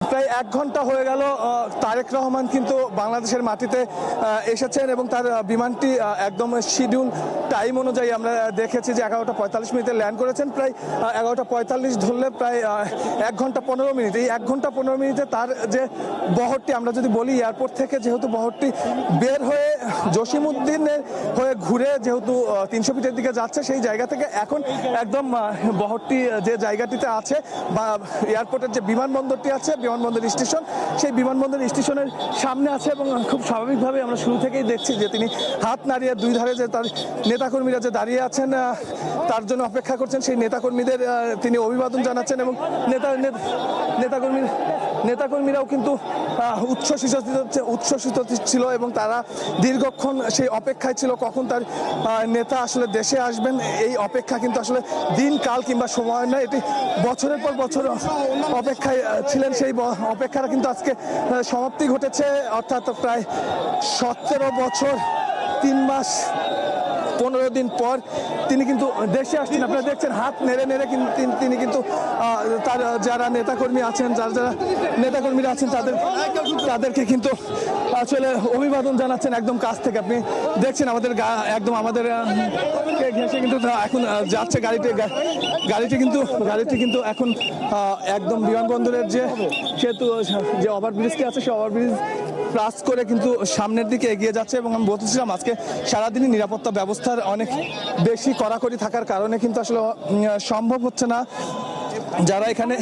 প্রায় 1 ঘন্টা হয়ে গেল তারেক রহমান কিন্তু বাংলাদেশের মাটিতে এসেছেন এবং তার বিমানটি একদম শিডিউল টাইম অনুযায়ী আমরা দেখেছি যে 11টা 45 মিনিটে ল্যান্ড করেছেন। প্রায় 11টা 45 ধরলে প্রায় 1 ঘন্টা 15 মিনিট। এই 1 ঘন্টা 15 মিনিটে তার যে বহরটি, আমরা যদি বলি এয়ারপোর্ট থেকে যেহেতু বহরটি বের হয়ে জসিমউদ্দিনের হয়ে ঘুরে যেহেতু 300 ফিটের দিকে যাচ্ছে, সেই জায়গা থেকে এখন একদম বহরটি যে জায়গাটিতে আছে বা এয়ারপোর্টের যে বিমানবন্দরটি আছে, বিমানবন্দর স্টেশন, সেই বিমানবন্দর স্টেশনের সামনে আছে এবং খুব স্বাভাবিকভাবে আমরা শুরু থেকেই দেখছি যে তিনি হাত নাড়িয়ে দুই ধারে যে তার নেতাকর্মীরা যে দাঁড়িয়ে আছেন তার জন্য অপেক্ষা করছেন, সেই নেতাকর্মীদের তিনি অভিবাদন জানাচ্ছেন এবং নেতাকর্মীরাও কিন্তু উচ্ছ্বসিত ছিল এবং তারা দীর্ঘক্ষণ সেই অপেক্ষায় ছিল কখন তার নেতা আসলে দেশে আসবেন। এই অপেক্ষা কিন্তু আসলে দিন কাল কিংবা সময় নয়, এটি বছরের পর বছর অপেক্ষায় ছিলেন। সেই অপেক্ষাটা কিন্তু আজকে সমাপ্তি ঘটেছে, অর্থাৎ প্রায় 17 বছর 3 মাস 15 দিন পর তিনি কিন্তু দেশে আসছেন। আপনারা দেখছেন হাত নেড়ে নেড়ে তিনি কিন্তু তার যারা নেতাকর্মী আছেন, যারা নেতাকর্মীরা আছেন তাদেরকে কিন্তু আসলে অভিবাদন জানাচ্ছেন একদম কাছ থেকে। আপনি দেখছেন আমাদের একদম আমাদের ঘেঁষে কিন্তু এখন যাচ্ছে গাড়িটি কিন্তু এখন একদম বিমানবন্দরের যে সেতু যে ওভারব্রিজটি আছে সেই ওভারব্রিজ ক্রস করে কিন্তু সামনের দিকে এগিয়ে যাচ্ছে। এবং আমি বলতেছিলাম আজকে সারাদিনই নিরাপত্তা ব্যবস্থার অনেক বেশি কড়াকড়ি থাকার কারণে কিন্তু আসলে সম্ভব হচ্ছে না যারা এখানে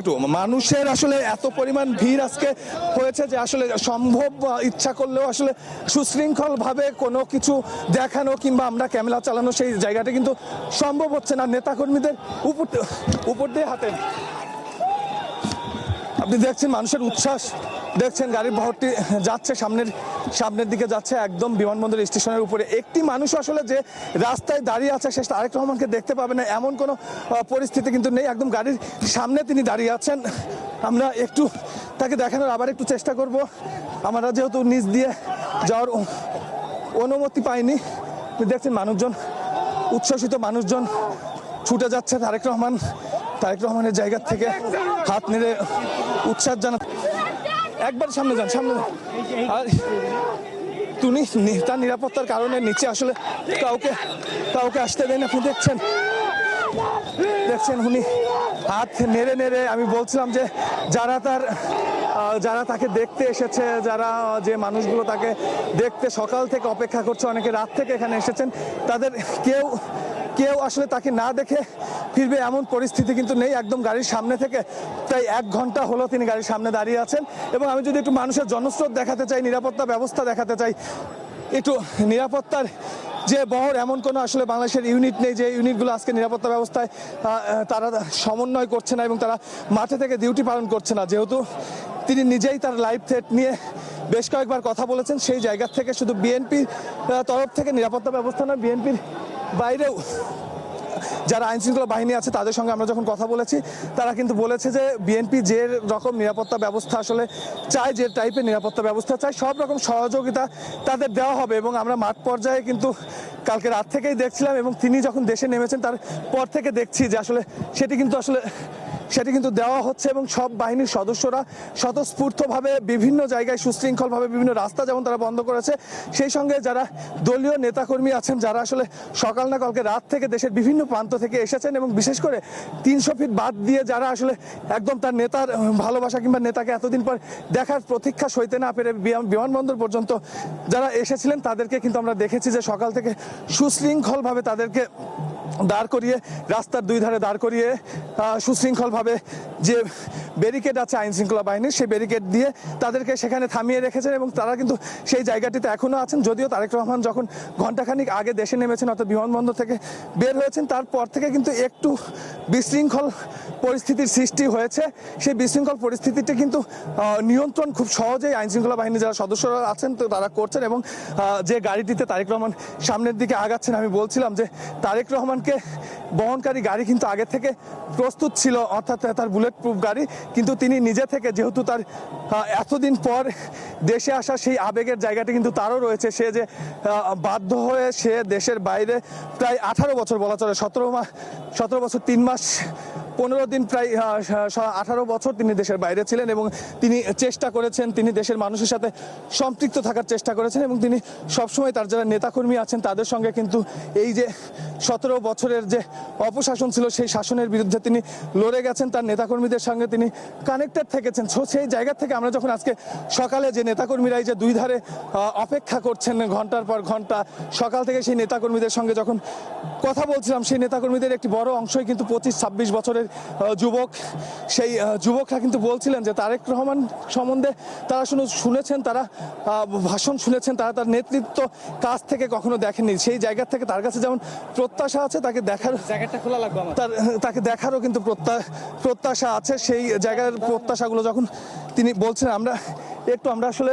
একটু মানুষের আসলে এত পরিমাণ ভিড় আজকে হয়েছে যে আসলে সম্ভব ইচ্ছা করলেও আসলে সুশৃঙ্খল ভাবে কোনো কিছু দেখানো কিংবা আমরা ক্যামেরা চালানো সেই জায়গাটা কিন্তু সম্ভব হচ্ছে না। নেতাকর্মীদের উপর দিয়ে হাঁটে আপনি দেখছেন মানুষের উচ্ছ্বাস, দেখছেন গাড়ির বহরটি যাচ্ছে সামনের দিকে যাচ্ছে একদম বিমানবন্দর স্টেশনের উপরে। একটি মানুষ আসলে যে রাস্তায় দাঁড়িয়ে আছে সে তারেক রহমানকে দেখতে পাবে না এমন কোনো পরিস্থিতি কিন্তু নেই। একদম গাড়ির সামনে তিনি দাঁড়িয়ে আছেন। আমরা একটু তাকে দেখানোর আবার একটু চেষ্টা করব। আমরা যেহেতু নিচ দিয়ে যাওয়ার অনুমতি পাইনি, দেখছেন মানুষজন, উচ্ছ্বসিত মানুষজন ছুটে যাচ্ছে তারেক রহমানের জায়গা থেকে হাত নেড়ে উচ্ছ্বাস জানাতে। একবার সামনে যান। আর তিনি তার নিরাপত্তার কারণে নিচে আসলে কাউকে আসতে দেন। আপনি দেখছেন উনি হাত নেড়ে নেড়ে, আমি বলছিলাম যে যারা তাকে দেখতে এসেছে, যে মানুষগুলো তাকে দেখতে সকাল থেকে অপেক্ষা করছে, অনেকে রাত থেকে এখানে এসেছেন, তাদের কেউ আসলে তাকে না দেখে ফিরবে এমন পরিস্থিতি কিন্তু নেই। একদম গাড়ির সামনে থেকে প্রায় 1 ঘন্টা হলো তিনি গাড়ির সামনে দাঁড়িয়ে আছেন। এবং আমি যদি একটু মানুষের জনস্রোত দেখাতে চাই, নিরাপত্তা ব্যবস্থা দেখাতে চাই, একটু নিরাপত্তার যে বহর এমন কোনো আসলে বাংলাদেশের ইউনিট নেই যে ইউনিটগুলো আজকে নিরাপত্তা ব্যবস্থায় তারা সমন্বয় করছে না এবং তারা মাঠে থেকে ডিউটি পালন করছে না। যেহেতু তিনি নিজেই তার লাইফ থ্রেট নিয়ে বেশ কয়েকবার কথা বলেছেন, সেই জায়গা থেকে শুধু বিএনপির তরফ থেকে নিরাপত্তা ব্যবস্থা নয়, বিএনপির বাইরেও যারা আইনশৃঙ্খলা বাহিনী আছে তাদের সঙ্গে আমরা যখন কথা বলেছি তারা কিন্তু বলেছে যে বিএনপি যে রকম নিরাপত্তা ব্যবস্থা আসলে চায়, যে টাইপের নিরাপত্তা ব্যবস্থা চায়, সব রকম সহযোগিতা তাদের দেওয়া হবে। এবং আমরা মাঠ পর্যায়ে কিন্তু কালকে রাত থেকেই দেখছিলাম এবং তিনি যখন দেশে নেমেছেন তারপর থেকে দেখছি যে আসলে সেটি কিন্তু দেওয়া হচ্ছে এবং সব বাহিনীর সদস্যরা স্বতঃস্ফূর্তভাবে বিভিন্ন জায়গায় সুশৃঙ্খলভাবে বিভিন্ন রাস্তা যেমন তারা বন্ধ করেছে, সেই সঙ্গে যারা দলীয় নেতাকর্মী আছেন যারা আসলে সকাল না কালকে রাত থেকে দেশের বিভিন্ন প্রান্ত থেকে এসেছেন এবং বিশেষ করে 300 ফিট বাদ দিয়ে যারা আসলে একদম তার নেতার ভালোবাসা কিংবা নেতাকে এতদিন পর দেখার প্রতীক্ষা সইতে না পেরে বিমানবন্দর পর্যন্ত যারা এসেছিলেন তাদেরকে কিন্তু আমরা দেখেছি যে সকাল থেকে সুশৃঙ্খলভাবে তাদেরকে দাঁড় করিয়ে রাস্তার দুই ধারে দাঁড় করিয়ে সুশৃঙ্খলভাবে যে ব্যারিকেড আছে আইন শৃঙ্খলা বাহিনীর, সেই ব্যারিকেড দিয়ে তাদেরকে সেখানে থামিয়ে রেখেছেন এবং তারা কিন্তু সেই জায়গাটিতে এখনও আছেন। যদিও তারেক রহমান যখন ঘণ্টাখানিক আগে দেশে নেমেছেন অর্থাৎ বিমানবন্দর থেকে বের হয়েছেন, তারপর থেকে কিন্তু একটু বিশৃঙ্খল পরিস্থিতির সৃষ্টি হয়েছে। সেই বিশৃঙ্খল পরিস্থিতিটি কিন্তু নিয়ন্ত্রণ খুব সহজেই আইন শৃঙ্খলা বাহিনীর যারা সদস্যরা আছেন তো তারা করছেন। এবং যে গাড়িটিতে তারেক রহমান সামনের দিকে আগাচ্ছেন, আমি বলছিলাম যে তারেক রহমানকে বহনকারী গাড়ি কিন্তু আগে থেকে প্রস্তুত ছিল, অর্থাৎ তার বুলেট প্রুফ গাড়ি, কিন্তু তিনি নিজে থেকে যেহেতু তার এতদিন পর দেশে আসা সেই আবেগের জায়গাটি কিন্তু তারও রয়েছে, সে যে বাধ্য হয়ে সে দেশের বাইরে প্রায় 18 বছর বলা চলে, 17 বছর 3 মাস 15 দিন প্রায় 18 বছর তিনি দেশের বাইরে ছিলেন এবং তিনি চেষ্টা করেছেন, তিনি দেশের মানুষের সাথে সম্পৃক্ত থাকার চেষ্টা করেছেন এবং তিনি সবসময় তার যারা নেতাকর্মী আছেন তাদের সঙ্গে কিন্তু এই যে 17 বছরের যে অপশাসন ছিল সেই শাসনের বিরুদ্ধে তিনি লড়ে গেছেন, তার নেতাকর্মীদের সঙ্গে তিনি কানেক্টেড থেকেছেন। সেই জায়গা থেকে আমরা যখন আজকে সকালে যে নেতাকর্মীরা এই যে দুই ধারে অপেক্ষা করছেন ঘন্টার পর ঘন্টা, সকাল থেকে সেই নেতাকর্মীদের সঙ্গে যখন কথা বলছিলাম, সেই নেতাকর্মীদের একটি বড় অংশই কিন্তু 25-26 বছরের যুবক। সেই যুবকরা কিন্তু বলছিলেন যে তারেক রহমান সম্বন্ধে তারা শুনেছেন, তারা ভাষণ শুনেছেন, তারা তার নেতৃত্ব কাছ থেকে কখনো দেখেননি। সেই জায়গা থেকে তার কাছে যেমন প্রত্যাশা আছে, তাকে দেখার জায়গাটা খোলা লাগবে, তাকে দেখারও কিন্তু প্রত্যাশা আছে। সেই জায়গার প্রত্যাশাগুলো যখন তিনি বলছেন, আমরা আসলে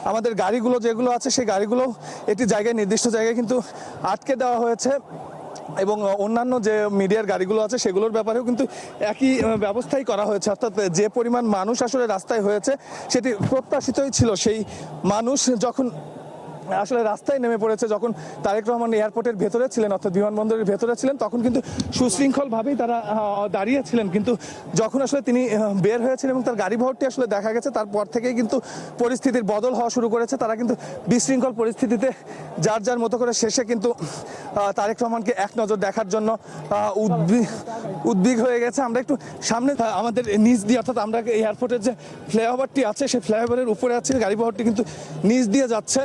আমাদের গাড়িগুলো যেগুলো আছে সেই গাড়িগুলো একটি জায়গায়, নির্দিষ্ট জায়গায় কিন্তু আটকে দেওয়া হয়েছে এবং অন্যান্য যে মিডিয়ার গাড়িগুলো আছে সেগুলোর ব্যাপারেও কিন্তু একই ব্যবস্থাই করা হয়েছে। অর্থাৎ যে পরিমাণ মানুষ আসলে রাস্তায় হয়েছে সেটি প্রত্যাশিতই ছিল। সেই মানুষ যখন আসলে রাস্তায় নেমে পড়েছে, যখন তারেক রহমান এয়ারপোর্টের ভেতরে ছিলেন, অর্থাৎ বিমানবন্দরের ভেতরে ছিলেন, তখন কিন্তু সুশৃঙ্খলভাবেই তারা দাঁড়িয়েছিলেন। কিন্তু যখন আসলে তিনি বের হয়েছেন এবং তার গাড়ি ভর্তি আসলে দেখা গেছে, তারপর থেকেই কিন্তু পরিস্থিতির বদল হওয়া শুরু করেছে। তারা কিন্তু বিশৃঙ্খল পরিস্থিতিতে যার যার মতো করে শেষে কিন্তু তারেক রহমানকে এক নজর দেখার জন্য উদ্বিগ হয়ে গেছে। আমরা একটু সামনে আমাদের নিচ দিয়ে, অর্থাৎ আমরা এয়ারপোর্টের যে ফ্লাইওভারটি আছে সেই ফ্লাইওভারের উপরে আছে, গাড়ি বহরটি কিন্তু নিচ দিয়ে যাচ্ছে।